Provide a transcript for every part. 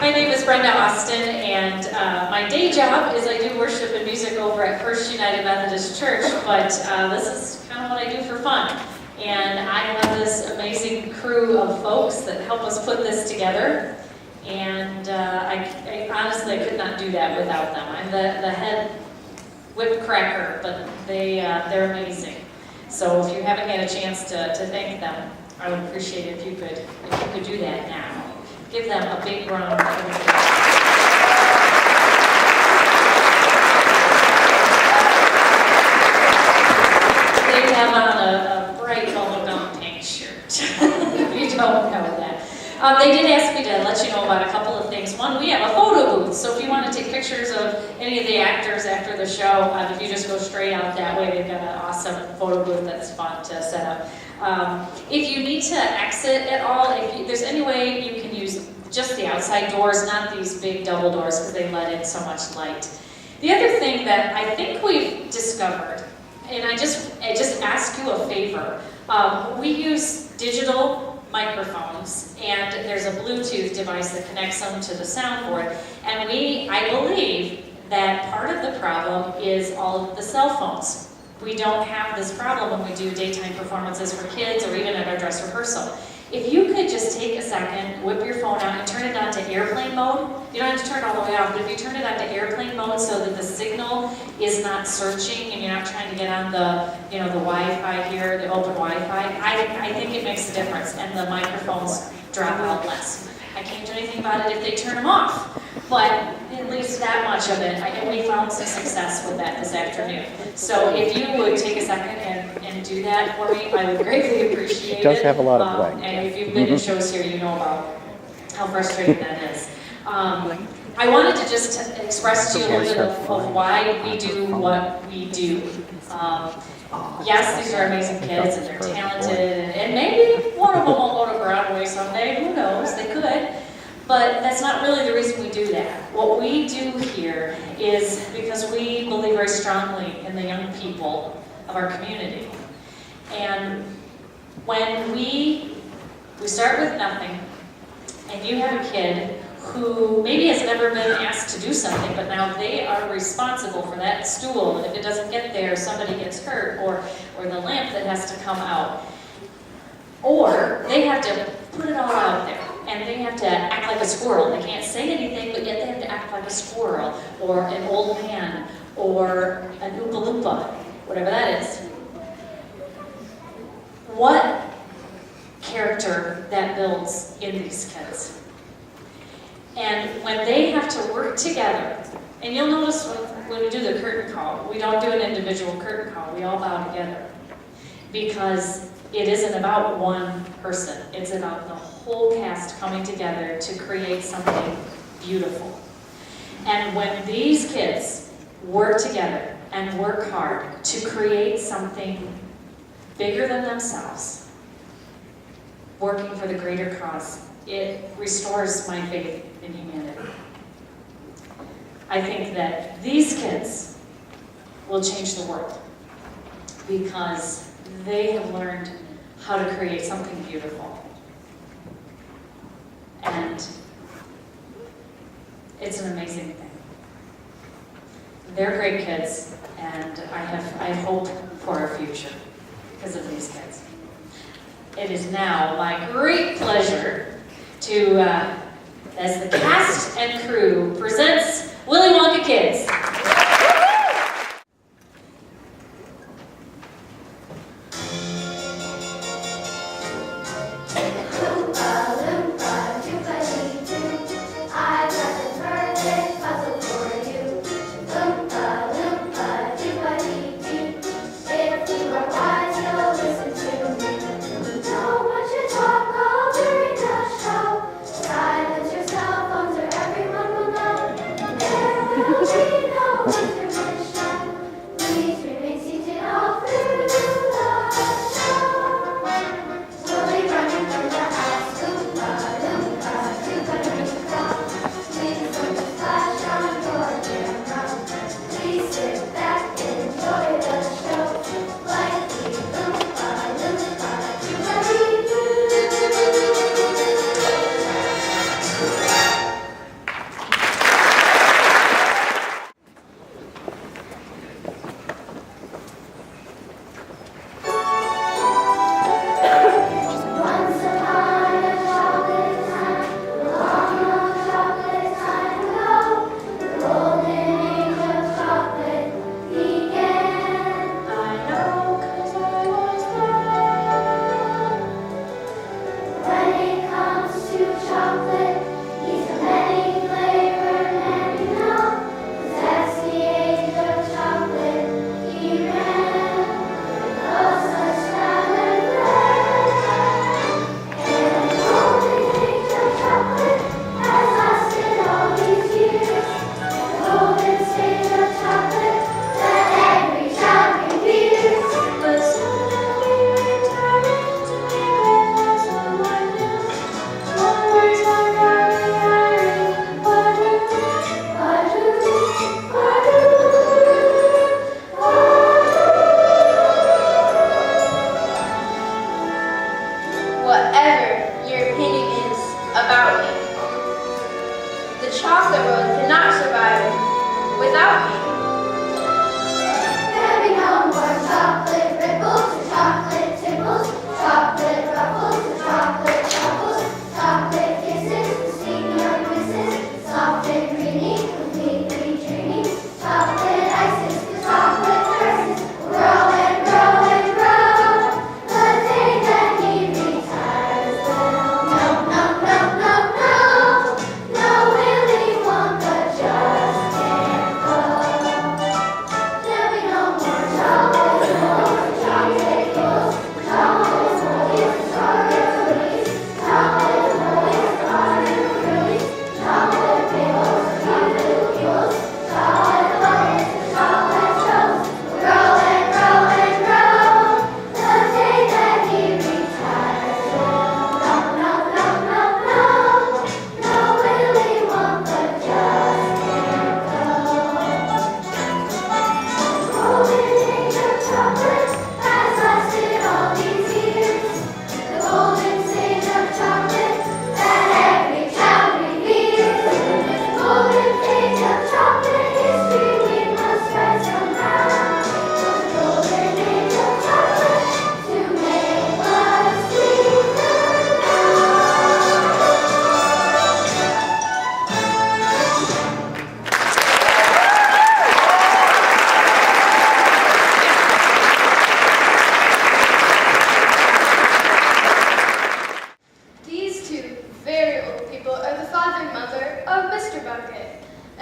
My name is Brenda Austin, and my day job is I do worship and music over at First United Methodist Church, but this is kind of what I do for fun. And I have this amazing crew of folks that help us put this together, and I honestly could not do that without them. I'm the head whip cracker, but they're amazing. So if you haven't had a chance to thank them, I would appreciate it if you could do that now. Give them a big round of applause. They have on a bright bubblegum pink shirt. If you don't know that. They did ask me to let you know about a couple of things. One, we have a photo booth, so if you want to take pictures of any of the actors after the show, if you just go straight out that way, they've got an awesome photo booth that's fun to set up. If you need to exit at all, if there's any way you can use just the outside doors, not these big double doors because they let in so much light. The other thing that I think we've discovered, and I just ask you a favor, we use digital microphones, and there's a Bluetooth device that connects them to the soundboard, and I believe that part of the problem is all of the cell phones. We don't have this problem when we do daytime performances for kids or even at our dress rehearsal. If you could just take a second, whip your phone out and turn it on to airplane mode. You don't have to turn it all the way off, but if you turn it on to airplane mode so that the signal is not searching and you're not trying to get on the Wi-Fi here, the open Wi-Fi, I think it makes a difference, and the microphones drop out less. I can't do anything about it if they turn them off, but at least that much of it, and we found some success with that this afternoon. So if you would take a second and do that for me, I would greatly appreciate it. It does have a lot of play. And if you've been to shows here, you know about how frustrating that is. I wanted to just express to you a little bit of why we do what we do. Yes, these are amazing kids and they're talented, and maybe one of them will go to Broadway someday, who knows, they could. But that's not really the reason we do that. What we do here is because we believe very strongly in the young people of our community. And when we start with nothing, and you have a kid who maybe has never been asked to do something, but now they are responsible for that stool, and if it doesn't get there, somebody gets hurt, or the lamp that has to come out. Or they have to put it all out there, and they have to act like a squirrel. They can't say anything, but yet they have to act like a squirrel, or an old man, or an Oompa Loompa, whatever that is. What character that builds in these kids. And when they have to work together, and you'll notice when we do the curtain call, we don't do an individual curtain call, we all bow together. Because it isn't about one person, it's about the whole cast coming together to create something beautiful. And when these kids work together and work hard to create something bigger than themselves, working for the greater cause, it restores my faith in humanity. I think that these kids will change the world because they have learned how to create something beautiful. And it's an amazing thing. They're great kids, and I hope for our future because of these kids. It is now my great pleasure to, as the cast and crew presents Willy Wonka Kids. Silence your cell phones or everyone will know. There will be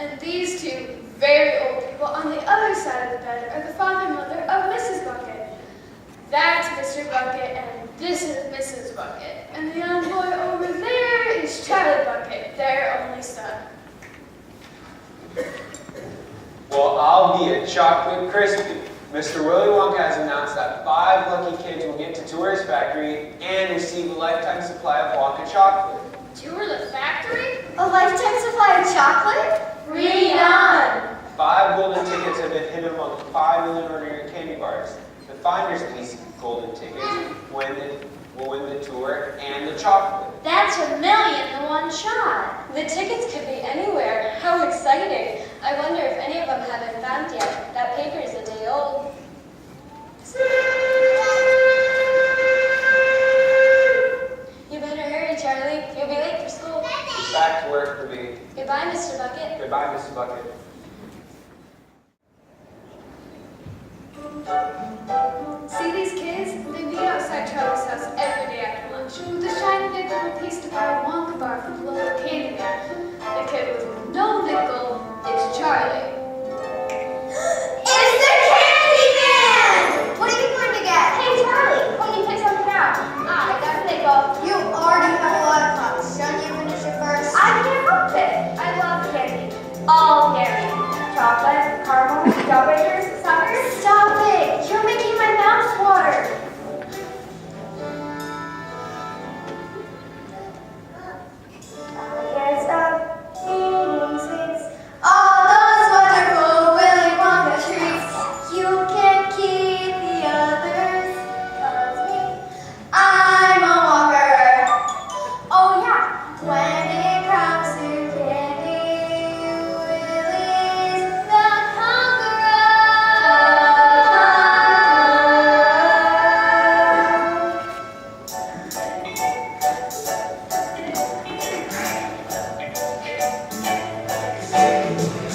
And these two very old people on the other side of the bed are the father and mother of Mrs. Bucket. That's Mr. Bucket, and this is Mrs. Bucket. And the young boy over there is Charlie Bucket, their only son. Well, I'll be a chocolate crispy. Mr. Willy Wonka has announced that 5 lucky kids will get to tour his factory and receive a lifetime supply of Wonka chocolate. Tour the factory? A lifetime supply of chocolate? Read on! 5 golden tickets have been hidden among 5 million ordinary candy bars. The finders of these golden tickets will win the tour and the chocolate. That's $1 million in one shot. The tickets could be anywhere. How exciting. I wonder if any of them have been found yet. That paper is a day old. You better hurry, Charlie. You'll be late for school. It's back to work for me. Goodbye, Mr. Bucket. Goodbye, Mr. Bucket. See these kids? They meet outside Charlie's house every day after lunch with a shiny nickel piece to buy a Wonka bar from the local candy man. The kid with no nickel is Charlie. It's the candy man! What are you going to get? Hey Charlie, why don't you pick something out? I got a nickel. You already have a lot of cups. Shouldn't you finish it first? I can't help it. I love candy. All candy. Chocolate, caramel, strawberries, suckers. Stop it! You're making my mouth water. I can't stop eating sweets. All those wonderful Willy Wonka treats. You can't keep the others. 'Cause I'm a walker. Oh yeah. When it comes to candy, Willy's the conqueror.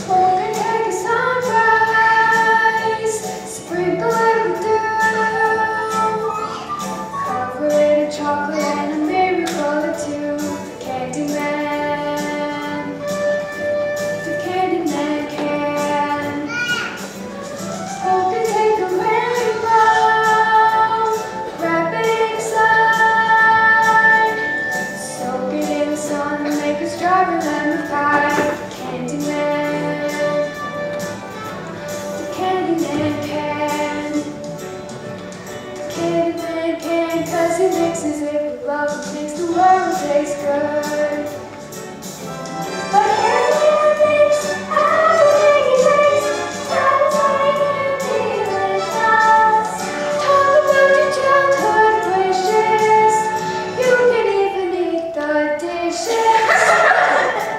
Hold and take a sunrise, sprinkle it with dew, cover it in chocolate and a miracle or two. The Candyman can. Hold and take a rainbow, wrap it inside, soak it in the sun and make a strawberry lemon pie. Candyman, the Candyman can. The Candyman can, 'cause he mixes it with love and makes the world taste good. But Candyman makes everything he takes satisfying and delicious. Talk about your childhood wishes. You can even eat the dishes.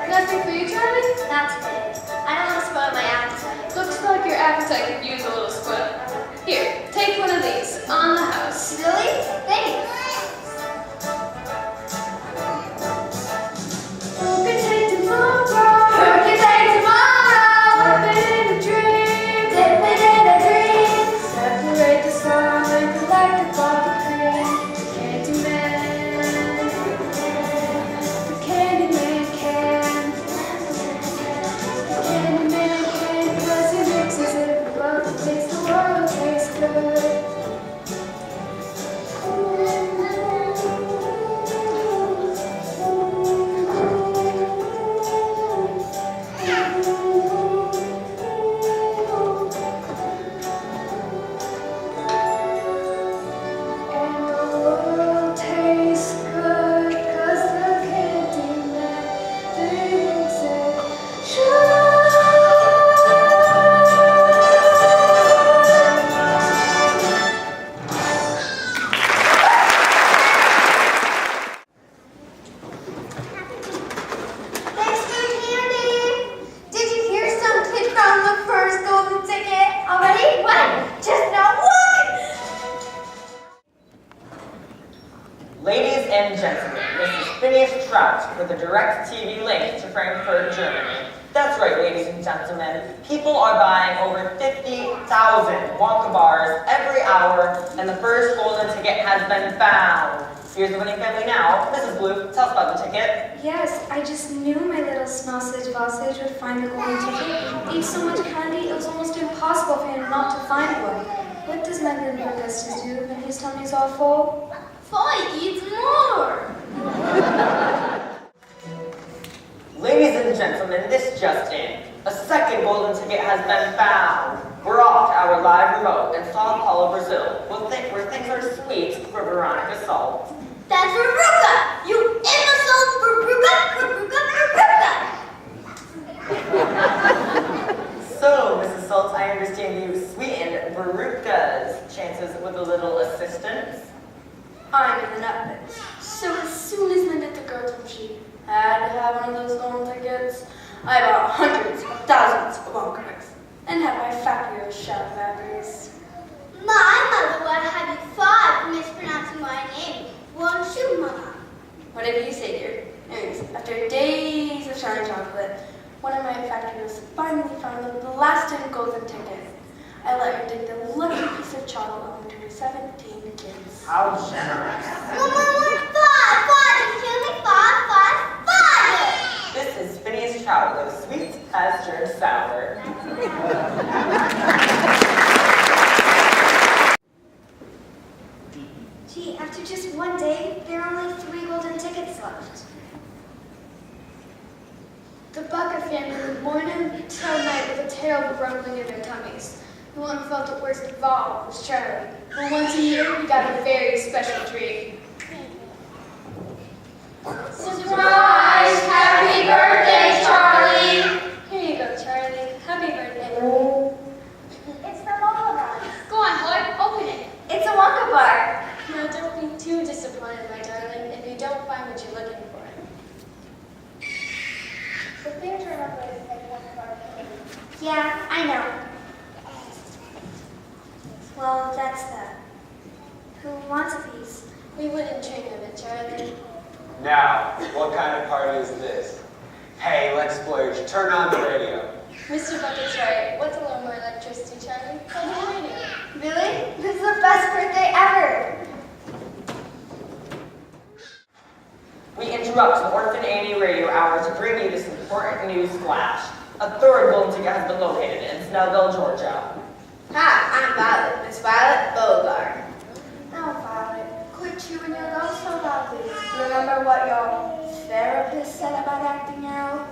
Nothing for you, Charlie? Not today. I don't want to spoil my appetite. Looks like your appetite could use a little spoil. Here, take one of these on the house. Really? Thanks. Who can take tomorrow? Who can take tomorrow? Wrap it in a dream. Dip it in a dream. Separate the sun and collect the bucket cream. Candyman. The Candyman can. The Candyman can, 'cause he mixes it with love and makes the world taste good. And the world tastes good, 'cause the Candyman makes it shine. Thanks for the candy. Did you hear some kid found the first golden ticket? Already? When? Just now. Look! Ladies and gentlemen, this is Phineas Trout with a direct TV link to Frankfurt, Germany. That's right, ladies and gentlemen. People are buying over 50,000 Wonka bars every hour, and the first golden ticket has been found. Here's the winning family now. Mrs. Blue, tell us about the ticket. Yes, I just knew my little sausage would find the golden ticket. He ate so much candy, it was almost impossible for him not to find one. What does my little Augustus do when his tummy's all full? Boy, eats more. Ladies and gentlemen, this just in. A second golden ticket has been found. We're off to our live remote in Sao Paulo, Brazil, where things are sweet for Veronica Salt. That's Veruca! You imbecile Veruca! So, Mrs. Salt, I understand you've sweetened Veruca's chances with a little assistance. I'm in the nutmix. So as soon as Linda the girl told she had to have one of those golden tickets, I bought hundreds of thousands of Wonka mix and had my factory of shell batteries. My mother would have you fired for mispronouncing my name. Won't you, Mama? Whatever you say, dear. Anyways, after days of shiny chocolate, one of my factories finally found the blasted golden ticket. I let her take the lucky piece of chocolate home to her 17 kids. How generous. Five. Excuse me, five. This is Phineas Trout, as sweet as turned sour. Gee, after just one day, there are only 3 golden tickets left. The Bucket family would morning till night with a terrible rumbling in their tummies. The one who felt it worst of all was Charlie, who once a year he got a very special treat. Surprise! Happy birthday, Charlie! Here you go, Charlie. Happy birthday. It's the Wonka bar. Go on, boy. Open it. It's a Wonka bar. Now, don't be too disappointed, my darling, if you don't find what you're looking for. The things are not going to make Wonka bar. Yeah, I know. Well, that's that. Who wants a piece? We wouldn't dream of it, Charlie. Now, what kind of party is this? Hey, let's splurge. Turn on the radio. Mr. Bucket's right. What's a little more electricity, Charlie? Plug in the radio. Really? This is the best birthday ever. We interrupt the Orphan Annie radio hour to bring you this important news flash. A third golden ticket has been located in Snellville, Georgia. Hi, I'm Violet, Miss Violet Beauregard. Now, Violet, quit chewing your gum so loudly. Remember what your therapist said about acting out?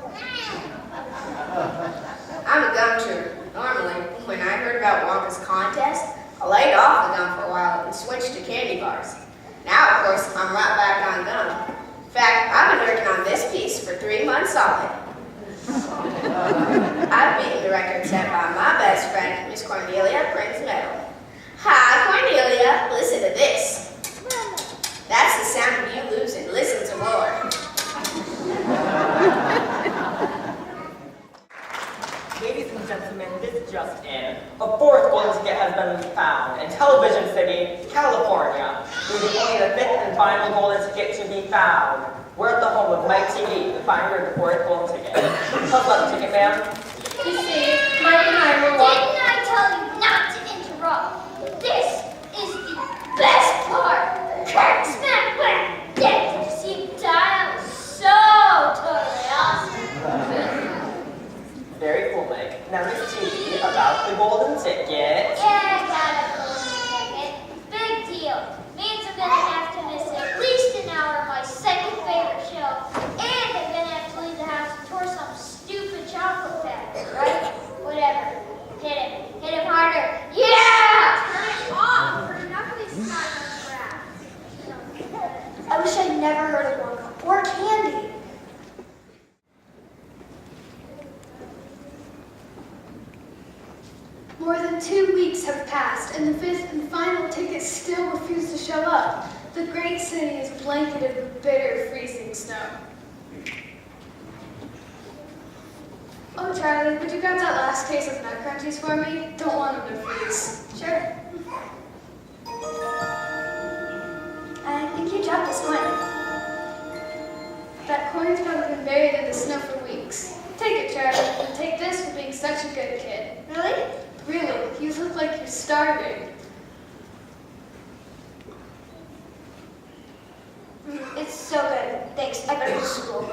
I'm a gum chewer. Normally, when I heard about Wonka's contest, I laid off the gum for a while and switched to candy bars. Now, of course, I'm right back on gum. In fact, I've been working on this piece for 3 months solid. I've beaten the record set by my best friend, Miss Cornelia Prince Meadow. Hi, Cornelia. Listen to this. That's the sound of you losing. Listen to more. Ladies and gentlemen, this just in. A fourth golden ticket has been found in Television City, California. Leaving only the 5th and final golden ticket to be found. We're at the home of Mike TV, the finder of the fourth golden ticket. Tell us about the ticket, ma'am. You see, Mike and I were walking. Didn't I tell you not to interrupt? This is the best part. Crack, smack, whack. Did you see that? Was so totally awesome. Very cool, Mike. Now, Miss TV, about the golden ticket. Yeah, I got a golden ticket. Big deal. Means I'm gonna have to miss at least an hour of my second favorite show, and I'm gonna have to leave the house for some stupid chocolate factory, right? Whatever. Hit him harder. Yeah! Turn it off, or you're not gonna be smart on the ground. I wish I'd never heard of Wonka or candy. More than 2 weeks have passed, and the 5th and final ticket still refuse to show up. The great city is blanketed with bitter, freezing snow. Oh, Charlie, would you grab that last case of nut crunchies for me? Don't want them to freeze. Sure. I think you dropped this coin. That coin's probably been buried in the snow for weeks. Take it, Charlie, and take this for being such a good kid. Really? Really, you look like you're starving. so good. Thanks. I better go to school.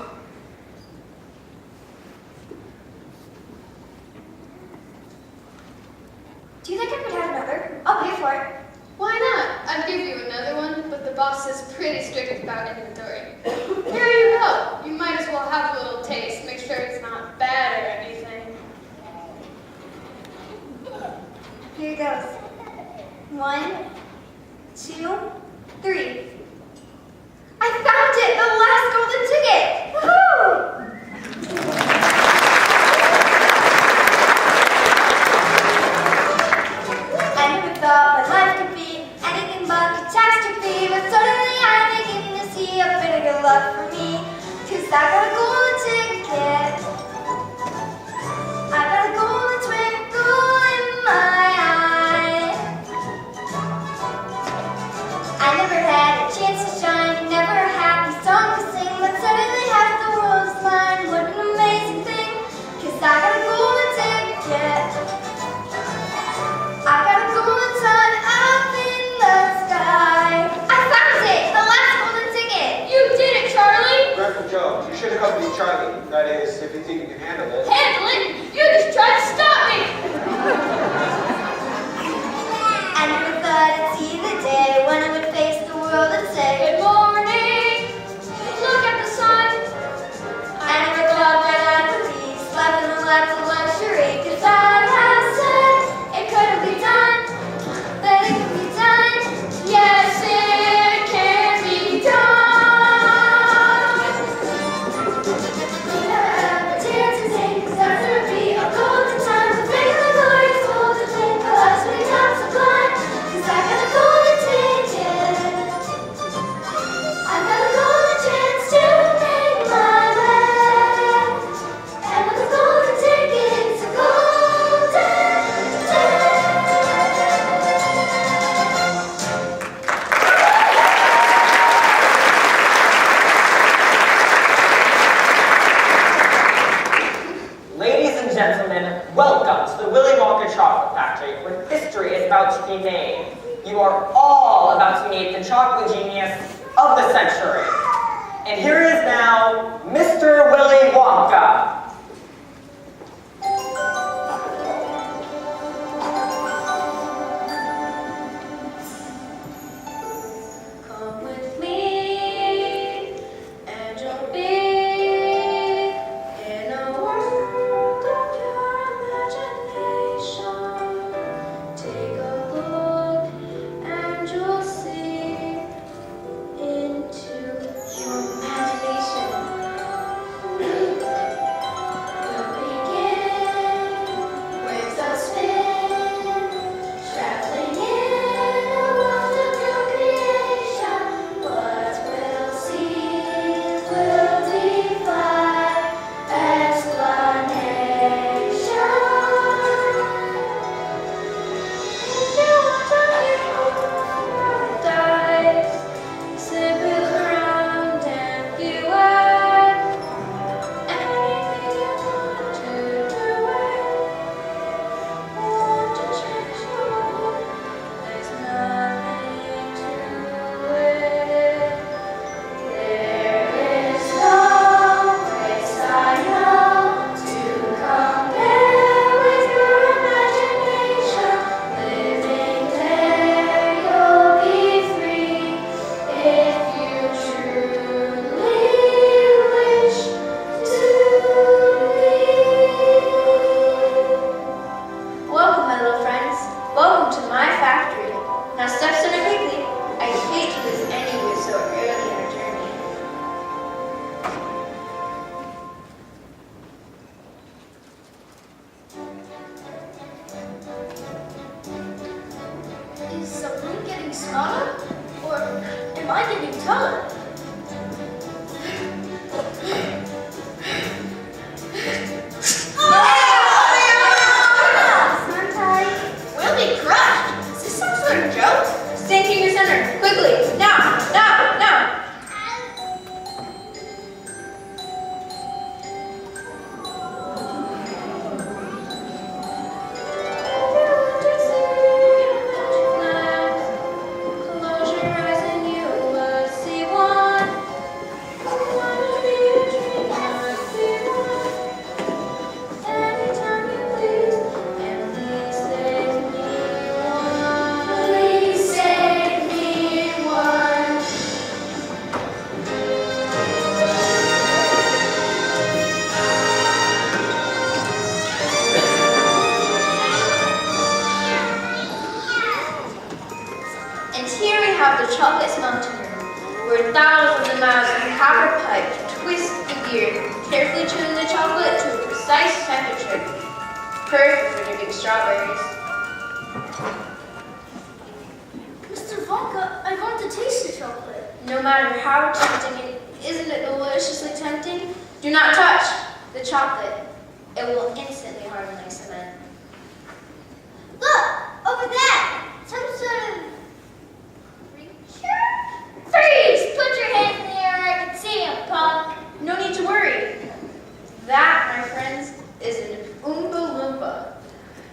Do you think I could have another? I'll pay for it. Why not? I'd give you another one, but the boss is pretty strict about inventory. Here you go. You might as well have a little taste. Make sure it's not bad or anything. Here goes. 1, 2, 3. I found it! The last golden ticket! Woohoo! I never thought my life could be anything but catastrophe, but suddenly I begin to see a bit of good luck for me. 'Cause I got a golden ticket. I got a golden twinkle in my eye. I never had a chance to shine, never a happy song to sing, but suddenly half the world's mine. What an amazing thing, 'cause I got a golden ticket. I got a golden sun up in the sky. I found it, the last golden ticket. You did it, Charlie! Griffin Jones, you should accompany Charlie. That is, if you think you can handle it. Handle it? You just tried to stop me! I never thought I'd see the day when I would face the world and say, Good morning! Look at the sun! I never thought that I would be slept in a lap of luxury. 'Cause I have said it couldn't be done, that it could be done. Yes, it can be done! We never have a chance to take, 'cause that's gonna be a golden time. To make the glorious golden thing, the last many times I'm blind. 'Cause I got a golden ticket. I got a golden chance to make my way. And with a golden ticket, it's a golden day. Ladies and gentlemen, welcome to the Willy Wonka chocolate factory, where history is about to be made. You are all about to meet the chocolate genius of the century. And here is now Mr. Willy Wonka. Come with me, and you'll be in a world of pure imagination. Take a look, and you'll see into your imagination. Perfect for dipping strawberries. Mr. Wonka, I want to taste the chocolate. No matter how tempting isn't it deliciously tempting? Do not touch the chocolate. It will instantly harden like cement. Look, over there. Some sort of creature? Freeze! Put your hands in the air where I can see him, punk. No need to worry. That, my friends, is an Oompa Loompa.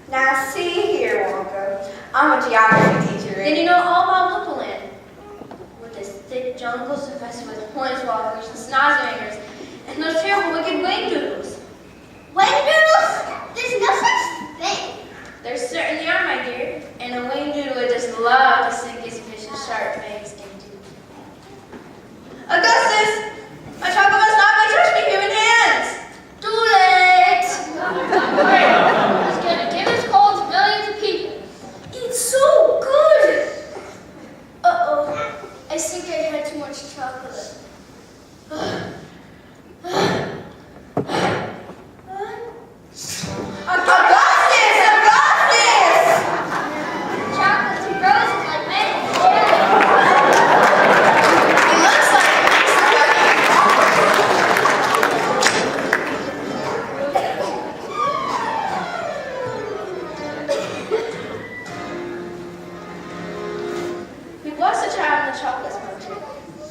Now see here, Wonka. I'm a geography teacher. Then you know all about Loompa Land. With its thick jungles infested with hornswalkers and snozbangers, and those terrible wicked wing doodles. Wing doodles? There's no such thing. There certainly are, my dear, and a wing doodle would just love to sink his vicious sharp fangs into. Augustus! My chocolate must not be touched by human hands! Too late. He's gonna give his cold to millions of people. It's so good. Uh-oh. I think I had too much chocolate. Chocolates and roses like men. He looks like a piece of cookie. We bless the child in the chocolate smelter.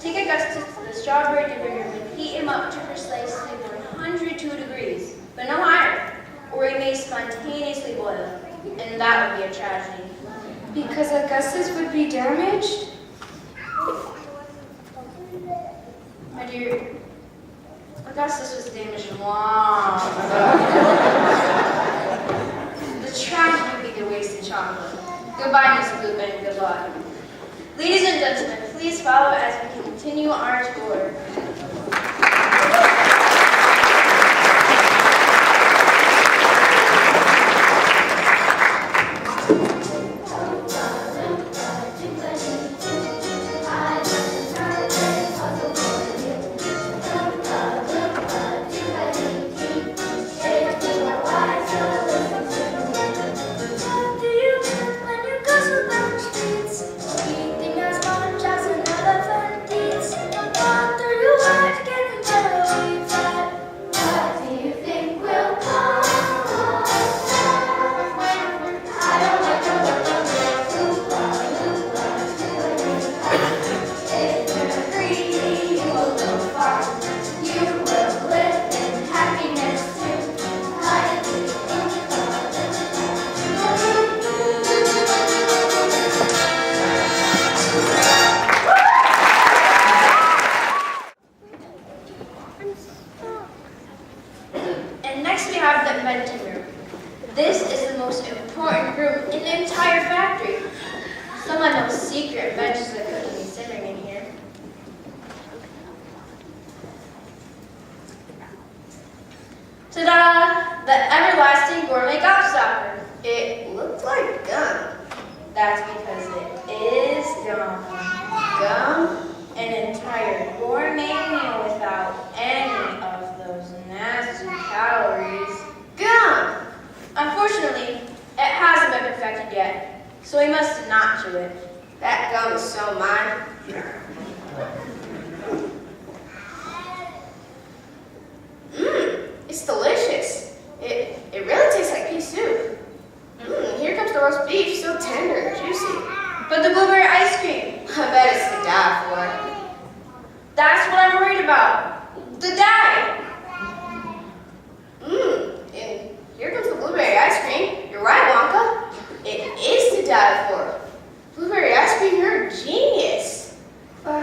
Take Augustus to the strawberry dipping room and heat him up to precisely 102 degrees, but no higher, or he may spontaneously boil, and that would be a tragedy. Because Augustus would be damaged? My dear, Augustus was damaged long ago. The tragedy would be the wasted chocolate. Goodbye, Miss Bluebin, good luck. Ladies and gentlemen, please follow as we continue our tour. And next we have the inventing room. This is the most important room in the entire factory. Someone knows secret inventions that couldn't be simmering in here. Ta-da! The everlasting gourmet gobstopper. It looks like gum. That's because it is gum. Gum, an entire gourmet meal without any of those nasty calories. Gum! Unfortunately, it hasn't been perfected yet, so we must not chew it. That gum is so mine. It's delicious. It really tastes like pea soup. Here comes the roast beef, so tender and juicy. But the blueberry ice cream, I bet it's to die for. that's what I'm worried about. The dye. And here comes the blueberry ice cream. You're right, Wonka. It is to die for. Blueberry ice cream, you're a genius. But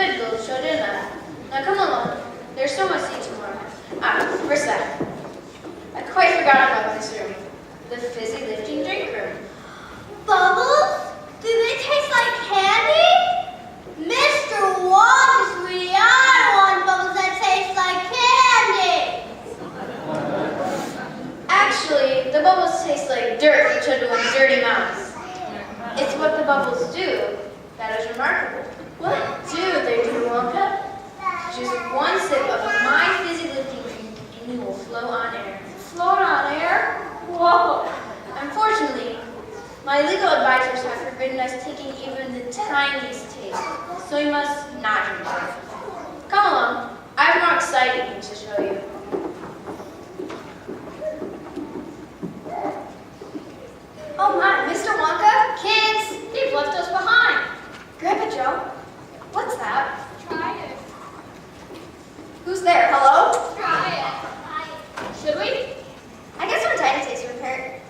good little show, didn't I? Now come along. There's so much to eat tomorrow. Where's that? I quite forgot about this room. The fizzy lifting drink room. Bubbles? Do they taste like candy? Mr. Wonka, sweetie, I want bubbles that taste like candy. Actually, the bubbles taste like dirt you took to a dirty mouse. It's what the bubbles do that is remarkable. What do they do, Wonka? Just one sip of my fizzy lifting drink and you will float on air. Float on air? Whoa. Unfortunately, my legal advisors have forbidden us taking even the tiniest taste, so we must not drink it. Come along, I have more exciting things to show you. Oh my, Mr. Wonka? Kids, they've left us behind. Grandpa Joe, what's that? Try it. Who's there? Hello? Try it. Should we? I guess our tiny taste would hurt.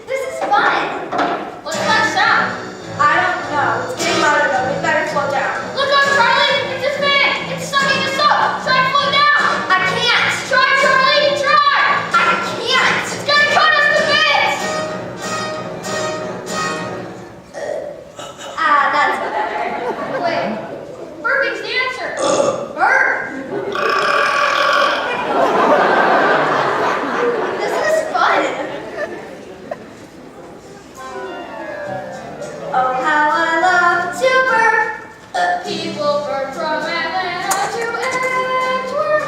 This is fun. What's that sound? I don't know. It's getting louder though. We better slow down. Look up, Charlie! It's this man! It's sucking us up! Try and float down! I can't. Try, Charlie! Try! I can't. It's gonna cut us to bits! That's better. Wait, burping's the answer! Burp. This is fun. Oh, how I love to burp. People burp from Atlanta to Antwerp.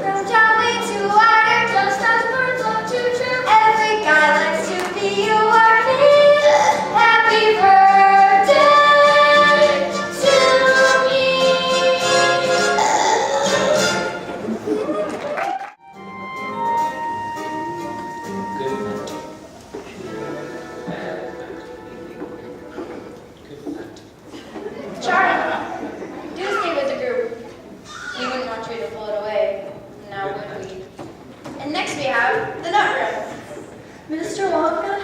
From Charlie to Ryder, Just as birds love to chirp. every guy likes to be you or me. Happy birthday to me. Good night. Charlie, do stay with the group. We wouldn't want you to float away, now would we? And next we have the nut room. Mr. Wonka,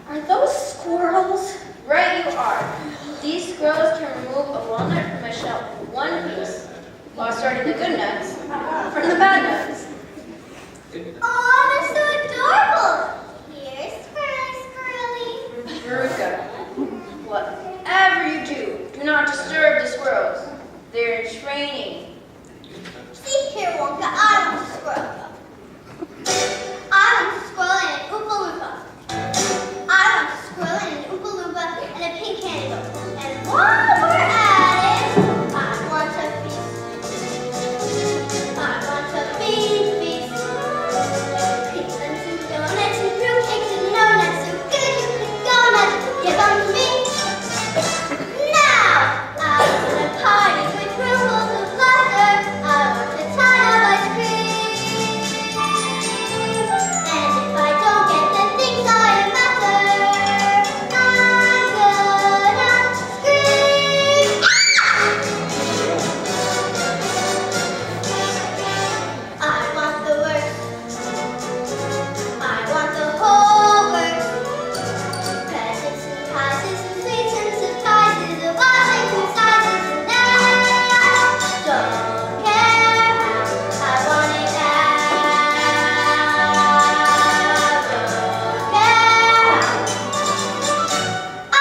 are those squirrels? Right you are. These squirrels can remove a walnut from a shell in one piece, while sorting the good nuts from the bad nuts. Oh, they're so adorable. Here's Squirrely. Veruca, whatever you do, do not disturb the squirrels. They're in training. See here, Wonka, I want a squirrel. I want a squirrel and an Oompa Loompa. I want a squirrel and an Oompa Loompa and a pink candy bar. And while we're at it, I want a feast. I want a feast. Pizza and some donuts and fruitcakes and no nuts. So good you could go nuts. Give them to me. Now, I want a party with rules of laughter. I want a ton of ice cream. And if I don't get the things I am after, I'm gonna scream. I want the works. I want the whole works. Presents and prizes and sweets and surprises of all shapes and sizes, and I don't care how I want it now. Don't care how I want it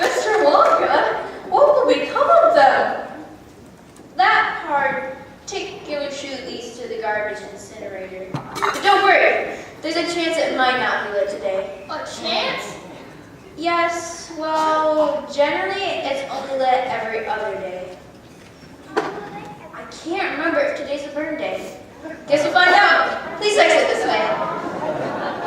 Mr. Wonka, what will become of them? That particular chute leads to the garbage incinerator. But don't worry, there's a chance it might not be lit today. A chance? Yes, well, generally it's only lit every other day. I can't remember if today's a burn day. Guess we'll find out. Please exit this way.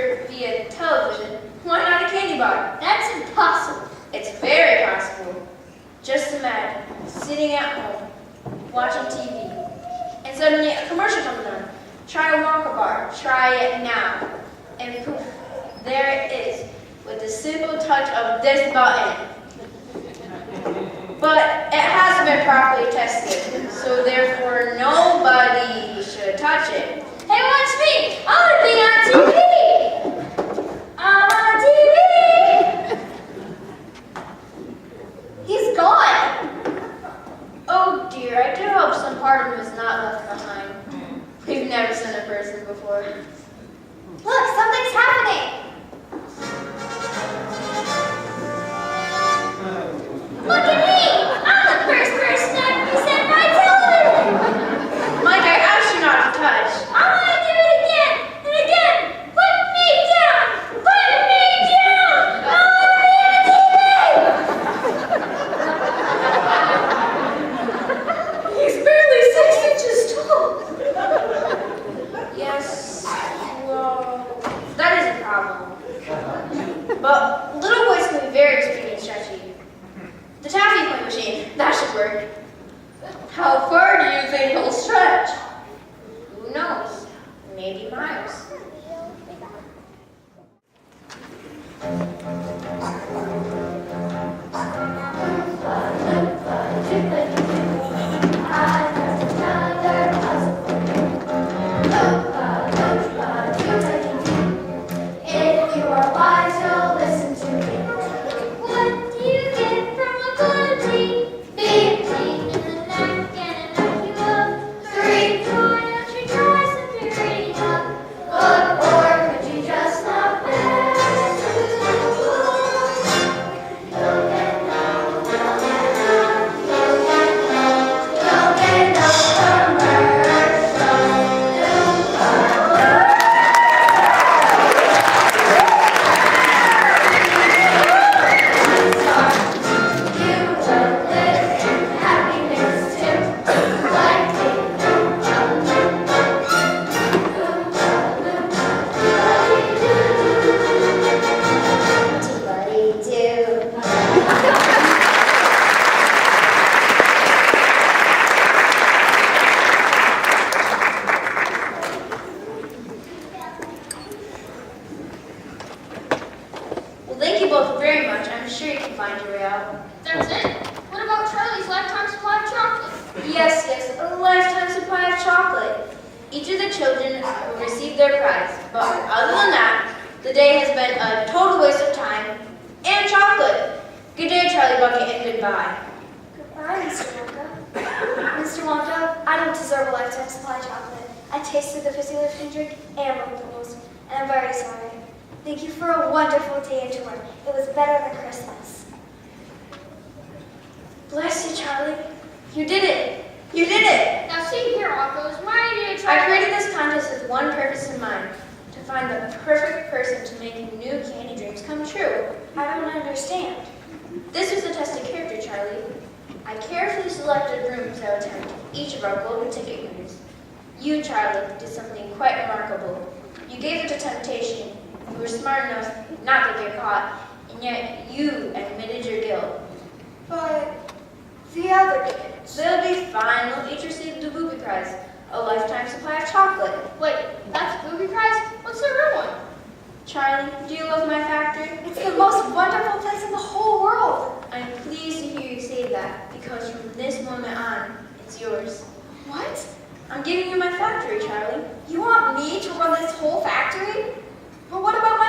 answer via television, why not a candy bar? That's impossible. It's very possible. Just imagine sitting at home, watching TV, and suddenly a commercial comes on. Try a Wonka bar. Try it now. And poof, there it is, with the simple touch of this button. But it hasn't been properly tested, so therefore nobody should touch it. Hey, watch me! I want to be on TV! I'm on TV! He's gone! Oh dear, I do hope some part of him is not left behind. We've never seen a person before. Look, something's happening! Look at me! I'm the first person to present my television! Mike, I asked you not to touch. I want to do it again and again! Put me down! Put me down! I want to be on TV! He's barely 6 inches tall. Yes, well, that is a problem. But little boys can be very extreme and stretchy. The taffy point machine, that should work. How far do you think he'll stretch? Who knows? Maybe miles. If you are wise, you'll listen to me. What do you get from a good tea? Big tea in the neck and a knock you up. 3, Why don't you try some purity up? good, or could you just not bear to? You'll get no, you'll get no, you'll get no, you'll get no commercial. You will live in happiness too, like Well, thank you both very much. I'm sure you can find your way out. That's it? What about Charlie's lifetime supply of chocolate? Yes, a lifetime supply of chocolate. Each of the children will receive their prize, but other than that, the day has been a total waste of time and chocolate. Good day, Charlie Bucket, and goodbye. Goodbye, Mr. Wonka. Mr. Wonka, I don't deserve a lifetime supply of chocolate. I tasted the fizzy lifting drink and the bubbles, and I'm very sorry. Thank you for a wonderful day and tour. It was better than Christmas. Bless you, Charlie. You did it. You did it. Now see here, Uncles, why did you I try created this contest with one purpose in mind, to find the perfect person to make new candy dreams come true. I don't understand. This was a test of character, Charlie. I carefully selected rooms that would tempt each of our golden ticket winners. You, Charlie, did something quite remarkable. You gave it to temptation. You were smart enough not to get caught, and yet you admitted your guilt. But the other kids. They'll be fine. They'll each receive the booby prize, a lifetime supply of chocolate. Wait, that's Booby Prize? What's the real one? Charlie, do you love my factory? It's the most wonderful place in the whole world. I'm pleased to hear you say that, because from this moment on, it's yours. What? I'm giving you my factory, Charlie. You want me to run this whole factory? But what about my